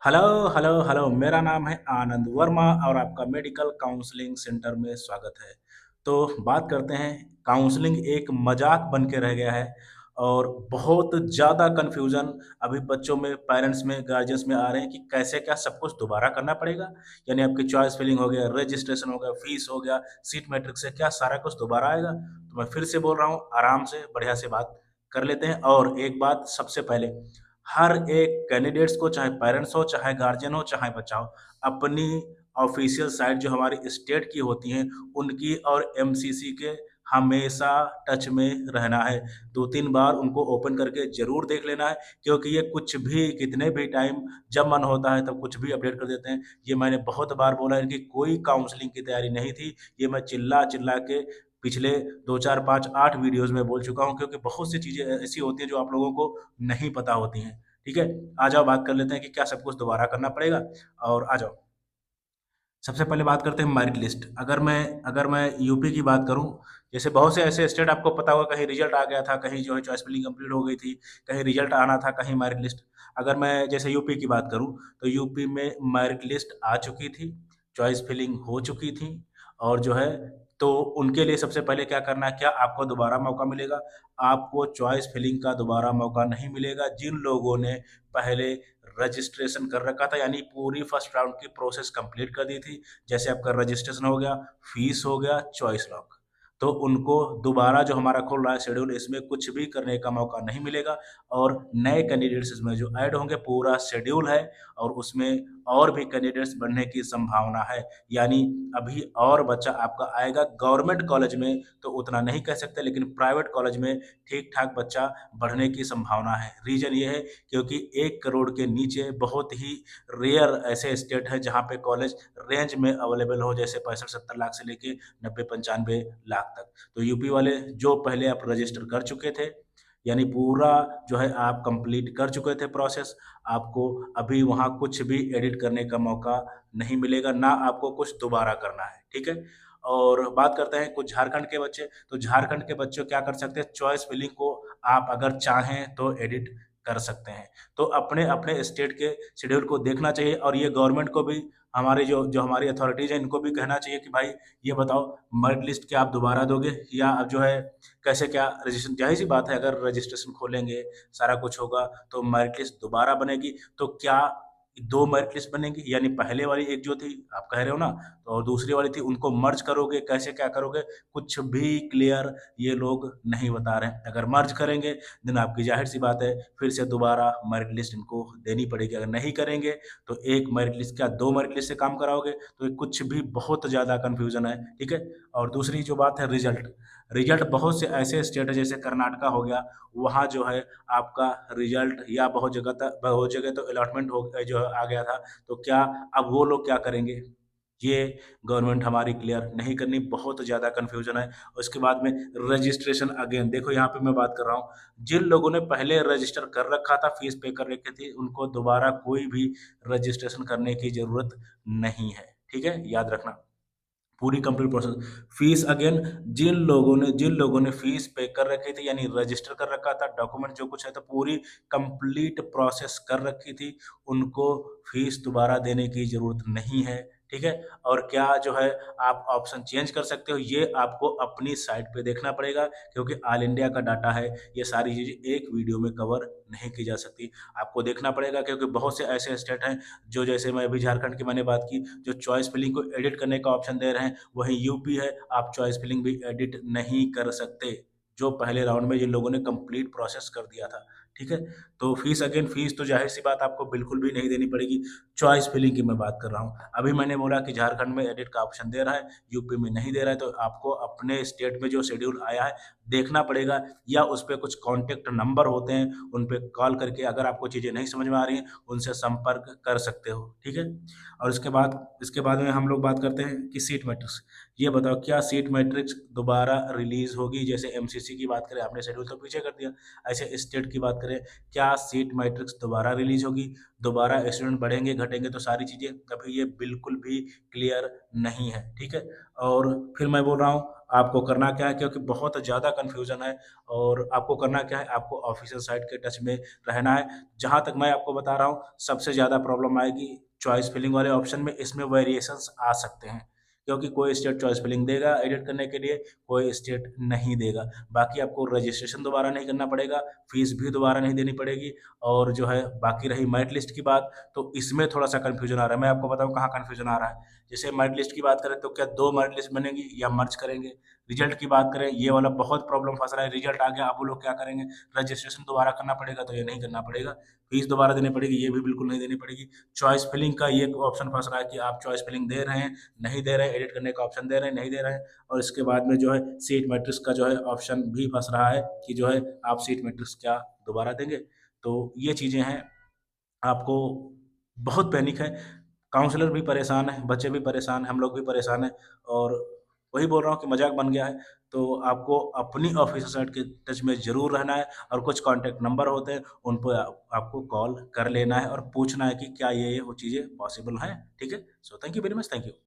Hello hello hello, मेरा नाम है आनंद वर्मा और आपका मेडिकल काउंसलिंग सेंटर में स्वागत है। तो बात करते हैं, काउंसलिंग एक मजाक बन के रह गया है और बहुत ज़्यादा कन्फ्यूज़न अभी बच्चों में, पेरेंट्स में, गार्जियंस में आ रहे हैं कि कैसे क्या सब कुछ दोबारा करना पड़ेगा। यानी आपकी चॉइस फिलिंग हो गया, रजिस्ट्रेशन हो गया, फीस हो गया, सीट मैट्रिक्स है, क्या सारा कुछ दोबारा आएगा? तो मैं फिर से बोल रहा हूँ, आराम से बढ़िया से बात कर लेते हैं। और एक बात सबसे पहले, हर एक कैंडिडेट्स को, चाहे पेरेंट्स हो, चाहे गार्जियन हो, चाहे बच्चा हो, अपनी ऑफिशियल साइट जो हमारी स्टेट की होती हैं, उनकी और एमसीसी के हमेशा टच में रहना है। 2-3 बार उनको ओपन करके ज़रूर देख लेना है, क्योंकि ये कुछ भी, कितने भी टाइम जब मन होता है तब कुछ भी अपडेट कर देते हैं। ये मैंने बहुत बार बोला है, इनकी कोई काउंसलिंग की तैयारी नहीं थी। ये मैं चिल्ला-चिल्ला के पिछले 2, 4, 5, 8 वीडियोज़ में बोल चुका हूँ, क्योंकि बहुत सी चीज़ें ऐसी होती हैं जो आप लोगों को नहीं पता होती हैं। ठीक है? आ जाओ बात कर लेते हैं कि क्या सब कुछ दोबारा करना पड़ेगा। और आ जाओ, सबसे पहले बात करते हैं मेरिट लिस्ट। अगर मैं यूपी की बात करूँ, जैसे बहुत से ऐसे स्टेट आपको पता होगा, कहीं रिजल्ट आ गया था, कहीं जो है चॉइस फिलिंग कंप्लीट हो गई थी, कहीं रिजल्ट आना था, कहीं मेरिट लिस्ट। अगर मैं जैसे यूपी की बात करूँ, तो यूपी में मेरिट लिस्ट आ चुकी थी, चॉइस फिलिंग हो चुकी थी और जो है, तो उनके लिए सबसे पहले क्या करना है, क्या आपको दोबारा मौका मिलेगा? आपको चॉइस फिलिंग का दोबारा मौका नहीं मिलेगा। जिन लोगों ने पहले रजिस्ट्रेशन कर रखा था, यानी पूरी फर्स्ट राउंड की प्रोसेस कंप्लीट कर दी थी, जैसे आपका रजिस्ट्रेशन हो गया, फीस हो गया, चॉइस लॉक, तो उनको दोबारा जो हमारा खुल रहा है शेड्यूल, इसमें कुछ भी करने का मौका नहीं मिलेगा। और नए कैंडिडेट्स इसमें जो ऐड होंगे, पूरा शेड्यूल है और उसमें और भी कैंडिडेट्स बढ़ने की संभावना है। यानी अभी और बच्चा आपका आएगा। गवर्नमेंट कॉलेज में तो उतना नहीं कह सकते, लेकिन प्राइवेट कॉलेज में ठीक ठाक बच्चा बढ़ने की संभावना है। रीजन ये है, क्योंकि 1 करोड़ के नीचे बहुत ही रेयर ऐसे स्टेट हैं जहाँ पे कॉलेज रेंज में अवेलेबल हो, जैसे 65-70 लाख से लेके 90-95 लाख तक। तो यूपी वाले जो पहले आप रजिस्टर कर चुके थे, यानी पूरा जो है आप कंप्लीट कर चुके थे प्रोसेस, आपको अभी वहाँ कुछ भी एडिट करने का मौका नहीं मिलेगा, ना आपको कुछ दोबारा करना है। ठीक है? और बात करते हैं कुछ झारखंड के बच्चे, तो झारखंड के बच्चे क्या कर सकते हैं, चॉइस फिलिंग को आप अगर चाहें तो एडिट कर सकते हैं। तो अपने-अपने स्टेट के शेड्यूल को देखना चाहिए और ये गवर्नमेंट को भी, हमारी जो जो हमारी अथॉरिटीज़ हैं, इनको भी कहना चाहिए कि भाई, ये बताओ, मेरिट लिस्ट क्या आप दोबारा दोगे, या अब जो है कैसे क्या रजिस्ट्रेशन? ज़ाहिर-सी बात है, अगर रजिस्ट्रेशन खोलेंगे, सारा कुछ होगा, तो मेरिट लिस्ट दोबारा बनेगी। तो क्या 2 मेरिट लिस्ट बनेंगी? यानी पहले वाली एक जो थी, आप कह रहे हो ना, तो और दूसरी वाली थी, उनको मर्ज करोगे, कैसे क्या करोगे? कुछ भी क्लियर ये लोग नहीं बता रहे हैं। अगर मर्ज करेंगे, देन आपकी ज़ाहिर-सी बात है, फिर से दोबारा मेरिट लिस्ट इनको देनी पड़ेगी। अगर नहीं करेंगे, तो 1 मेरिट लिस्ट क्या 2 मेरिट लिस्ट से काम कराओगे? तो ये कुछ भी बहुत ज़्यादा कन्फ्यूज़न है, ठीक है? और दूसरी जो बात है, रिज़ल्ट। रिज़ल्ट बहुत से ऐसे स्टेट हैं, जैसे कर्नाटका हो गया, वहाँ जो है आपका रिज़ल्ट, या बहुत जगह तो अलॉटमेंट जो है आ गया था, तो क्या अब वो लोग क्या करेंगे? ये गवर्नमेंट हमारी क्लियर नहीं करनी, बहुत ज़्यादा कन्फ्यूज़न है। उसके बाद में रजिस्ट्रेशन अगेन, देखो यहाँ पे मैं बात कर रहा हूँ, जिन लोगों ने पहले रजिस्टर कर रखा था, फीस पे कर रखी थी, उनको दोबारा कोई भी रजिस्ट्रेशन करने की ज़रूरत नहीं है, ठीक है? याद रखना। पूरी कंप्लीट प्रोसेस, फीस अगेन, जिन लोगों ने फीस पे कर रखी थी, यानी रजिस्टर कर रखा था, डॉक्यूमेंट जो कुछ है, तो पूरी कंप्लीट प्रोसेस कर रखी थी, उनको फीस दोबारा देने की ज़रूरत नहीं है, ठीक है? और क्या जो है, आप ऑप्शन चेंज कर सकते हो, ये आपको अपनी साइट पे देखना पड़ेगा, क्योंकि ऑल इंडिया का डाटा है, ये सारी चीज़ें एक वीडियो में कवर नहीं की जा सकती। आपको देखना पड़ेगा, क्योंकि बहुत से ऐसे स्टेट हैं, जो, जैसे मैं अभी झारखंड की मैंने बात की, जो चॉइस फिलिंग को एडिट करने का ऑप्शन दे रहे हैं, वहीं यूपी है, आप चॉइस फिलिंग भी एडिट नहीं कर सकते, जो पहले राउंड में जिन लोगों ने कंप्लीट प्रोसेस कर दिया था, ठीक है? तो फीस अगेन, फीस तो ज़ाहिर-सी बात आपको बिल्कुल भी नहीं देनी पड़ेगी। चॉइस फिलिंग की मैं बात कर रहा हूँ। अभी मैंने बोला कि झारखंड में एडिट का ऑप्शन दे रहा है, यूपी में नहीं दे रहा है, तो आपको अपने स्टेट में जो शेड्यूल आया है, देखना पड़ेगा, या उस पे कुछ कॉन्टैक्ट नंबर होते हैं, उन पे कॉल करके अगर आपको चीज़ें नहीं समझ में आ रही हैं, उनसे संपर्क कर सकते हो, ठीक है? और इसके बाद में हम लोग बात करते हैं कि सीट मैट्रिक्स। ये बताओ, क्या सीट मैट्रिक्स दोबारा रिलीज़ होगी? जैसे एमसीसी की बात करें, आपने शेड्यूल तो पीछे कर दिया, ऐसे स्टेट की बात करें, क्या सीट मैट्रिक्स दोबारा रिलीज़ होगी, दोबारा स्टूडेंट बढ़ेंगे, घटेंगे, तो सारी चीज़ें अभी ये बिल्कुल भी क्लियर नहीं है, ठीक है? और फिर मैं बोल रहा हूँ, आपको करना क्या है, क्योंकि बहुत ज़्यादा कन्फ्यूज़न है और आपको करना क्या है, आपको ऑफ़िशियल साइट के टच में रहना है। जहाँ तक मैं आपको बता रहा हूँ, सबसे ज़्यादा प्रॉब्लम आएगी चॉइस फिलिंग वाले ऑप्शन में, इसमें वेरिएशंस आ सकते हैं, क्योंकि कोई स्टेट चॉइस फिलिंग देगा एडिट करने के लिए, कोई स्टेट नहीं देगा। बाकी आपको रजिस्ट्रेशन दोबारा नहीं करना पड़ेगा, फ़ीस भी दोबारा नहीं देनी पड़ेगी और जो है बाकी रही मेरिट लिस्ट की बात, तो इसमें थोड़ा-सा कन्फ्यूज़न आ रहा है। मैं आपको बताऊँ कहाँ कन्फ्यूज़न आ रहा है। जैसे मेरिट लिस्ट की बात करें तो क्या 2 मेरिट लिस्ट बनेगी या मर्ज करेंगे? रिज़ल्ट की बात करें, ये वाला बहुत प्रॉब्लम फँस रहा है, रिज़ल्ट आ गया, अब वो लोग क्या करेंगे? रजिस्ट्रेशन दोबारा करना पड़ेगा, तो ये नहीं करना पड़ेगा। फ़ीस दोबारा देनी पड़ेगी, ये भी बिल्कुल नहीं देनी पड़ेगी। चॉइस फिलिंग का ये ऑप्शन फँस रहा है कि आप चॉइस फिलिंग दे रहे हैं, नहीं दे रहे हैं, एडिट करने का ऑप्शन दे रहे हैं, नहीं दे रहे हैं और इसके बाद में जो है सीट मैट्रिक्स का जो है ऑप्शन भी फँस रहा है कि जो है आप सीट मैट्रिक्स क्या दोबारा देंगे? तो ये चीज़ें हैं, आपको बहुत पैनिक है, काउंसलर भी परेशान है, बच्चे भी परेशान हैं, हम लोग भी परेशान हैं और वही बोल रहा हूँ कि मज़ाक बन गया है। तो आपको अपनी ऑफ़िशियल साइट के टच में ज़रूर रहना है और कुछ कॉन्टैक्ट नंबर होते हैं, उन पे आपको कॉल कर लेना है और पूछना है कि क्या ये वो चीज़ें पॉसिबल हैं, ठीक है? So thank you very much, thank you.